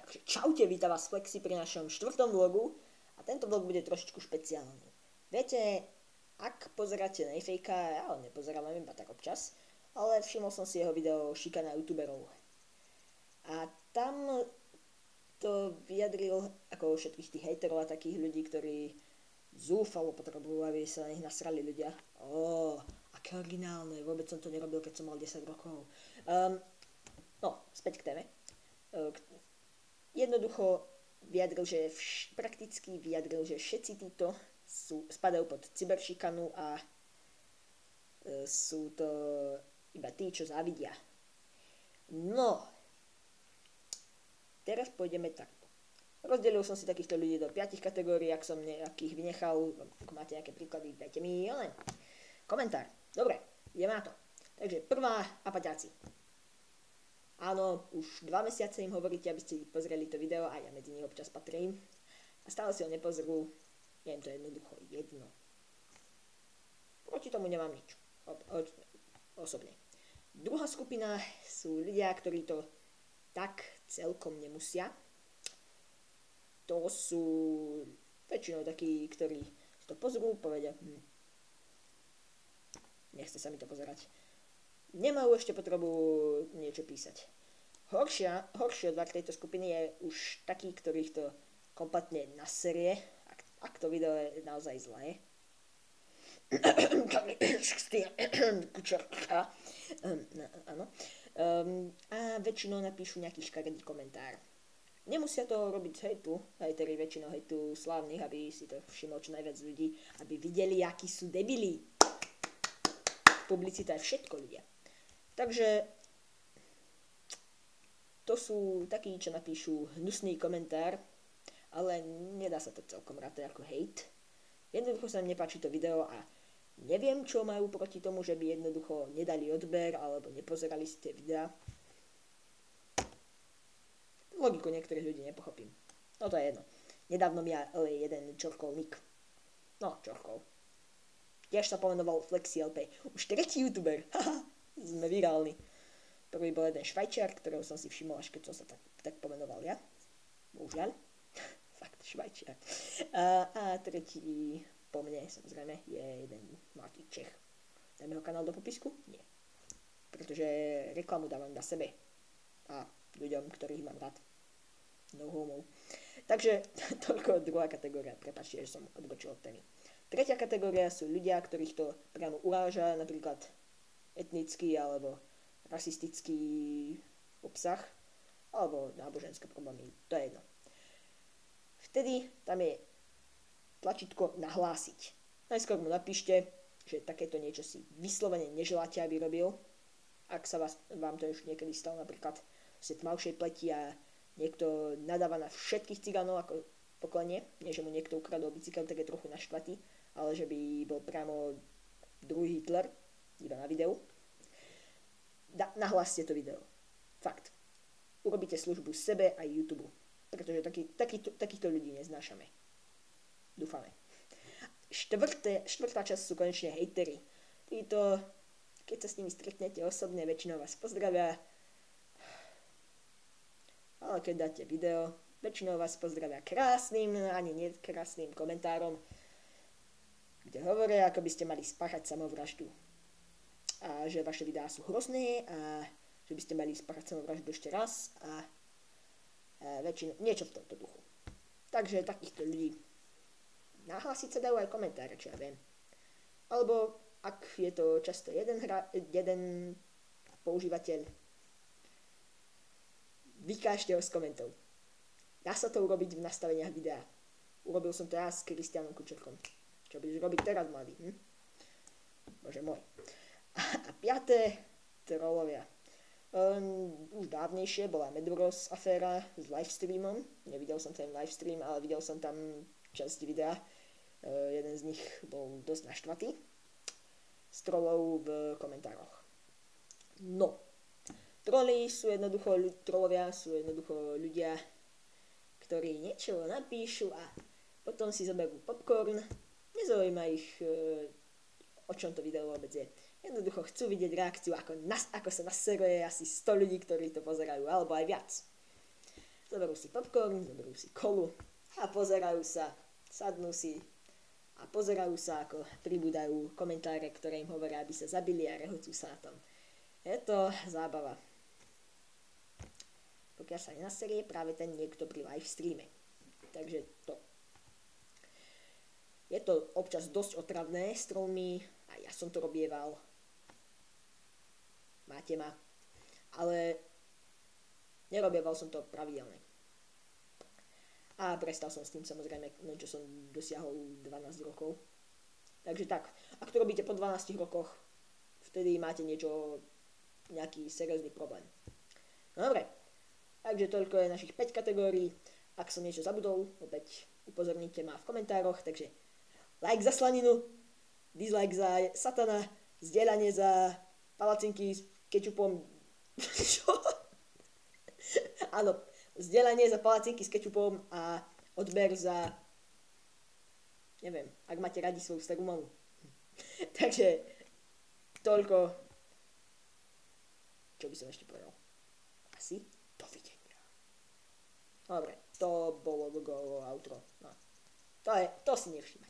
Takže čaute, vítam vás Flexi pri našom 4. vlogu a tento vlog bude trošičku špeciálny. Viete, ak pozeráte Nayfakea, ja ho nepozerám iba tak občas, ale všimol som si jeho video šikana youtuberov. A tam to vyjadril ako všetkých tých hejterov a takých ľudí, ktorí zúfalo potrebujú, aby sa na nich nasrali ľudia. Aké originálne, vôbec som to nerobil, keď som mal 10 rokov. Späť k téme. Jednoducho vyjadril, prakticky vyjadril, že všetci títo spadajú pod cyberšikanu a sú to iba tí, čo závidia. No, teraz pôjdeme takto. Rozdelil som si takýchto ľudí do 5 kategórií, ak som nejakých vynechal, ak máte nejaké príklady, dajte mi len komentár. Dobre, ideme na to. Takže prvá, apaťáci. Áno, už 2 mesiace im hovoríte, aby ste pozreli to video a ja medzi nich občas patrím. A stále si ho nepozrú, je im to jednoducho jedno. Proti tomu nemám nič, osobne. Druhá skupina sú ľudia, ktorí to tak celkom nemusia. To sú väčšinou takí, ktorí si to pozrú, povedia, nechce sa mi to pozerať. Nemajú ešte potrebu niečo písať. Horšie odvar tejto skupiny je už taký, ktorých to kompletne naserie, ak to video je naozaj zlé. A väčšinou napíšu nejaký škaredý komentár. Nemusia to robiť z hejtu, hejteri väčšinou hejtu slávnych, aby si to všimlo čo najviac ľudí, aby videli, akí sú debili. Publicita je všetko, ľudia. Takže to sú takí, čo napíšu hnusný komentár, ale nedá sa to celkom rátať ako hejt. Jednoducho sa im nepáči to video a neviem, čo majú proti tomu, že by jednoducho nedali odber alebo nepozerali si tie videá. Logiku niektorých ľudí nepochopím. No to je jedno. Nedávno mi jeden čorkol nick. Tiež sa pomenoval FlexiLP. Už 3. youtuber. Sme virálni. Prvý bol jeden Švajčiar, ktorého som si všimol, až keď som sa tak pomenoval ja. Bohužiaľ. Fakt Švajčiar. A tretí po mne, samozrejme, je jeden mladý Čech. Dáme ho kanál do popisku? Nie. Pretože reklamu dávam na sebe. A ľuďom, ktorých mám rád. No homo. Takže toľko druhá kategória. Prepáčte, že som odbočil od témy. Tretia kategória sú ľudia, ktorých to priamo uráža, napríklad etnický alebo rasistický obsah alebo náboženské problémy. To je jedno. Vtedy tam je tlačítko nahlásiť. Najskôr mu napíšte, že takéto niečo si vyslovene neželáte, aby robil. Ak sa vám to už niekedy stalo, napríklad ste tmavšej pleti a niekto nadáva na všetkých cigánov ako pokolenie, nie že mu niekto ukradol bicykel, tak je trochu naštvatý, ale že by bol priamo druhý Hitler, iba na videu. Nahláste to video. Fakt. Urobíte službu sebe aj YouTube, pretože takýchto ľudí neznášame. Dúfame. Štvrtá časť sú konečne hejteri. Títo, keď sa s nimi stretnete osobne, väčšinou vás pozdravia, ale keď dáte video, väčšinou vás pozdravia krásnym, ani nie krásnym komentárom, kde hovoria, ako by ste mali spáchať samovraždu. A že vaše videá sú hrozné a že by ste mali spáchať samovraždu ešte raz a niečo v tomto duchu. Takže takýchto ľudí nahlásiť sa dajú aj komentáre, čo ja viem. Alebo ak je to často jeden používateľ, vykážte ho z komentov. Dá sa to urobiť v nastaveniach videa. Urobil som to ja s Kristianom Kučerkom. Čo budeš robiť teraz, mladý? Bože môj. A 5. trollovia. Už dávnejšie bola Medbros aféra s livestreamom. Nevidel som ten livestream, ale videl som tam časť videa. Jeden z nich bol dosť naštvatý. S trollov v komentároch. No. Trollovia sú jednoducho ľudia, ktorí niečo napíšu a potom si zoberú popcorn. Nezaujíma ich, o čom to video vôbec je. Jednoducho chcú vidieť reakciu, ako sa naseruje asi 100 ľudí, ktorí to pozerajú, alebo aj viac. zoberú si popcorn, zoberú si kolu a pozerajú sa, sadnú si a pozerajú sa, ako pribúdajú komentáre, ktoré im hovoria, aby sa zabili a rehocú sa na tom. Je to zábava. Pokiaľ sa nenaserie práve ten niekto pri live streame. Takže to. Je to občas dosť otravné, stromy, a ja som to robieval. Máte ma. Ale nerobieval som to pravidelne. A prestal som s tým samozrejme, čo som dosiahol 12 rokov. Takže tak, ak to robíte po 12 rokoch, vtedy máte nejaký seriózny problém. No dobre, takže toľko je našich 5 kategórií. Ak som niečo zabudol, opäť upozornite ma v komentároch, takže like za slaninu, dislike za satana, zdieľanie za palacinky s kečupom. Čo? Áno, zdieľanie za palacinky s kečupom a odber za, neviem, ak máte radi svoju starú mamu. Takže toľko, čo by som ešte povedal. Asi dovidenia. Dobre, to bolo logo outro. No, to si nevšímaj.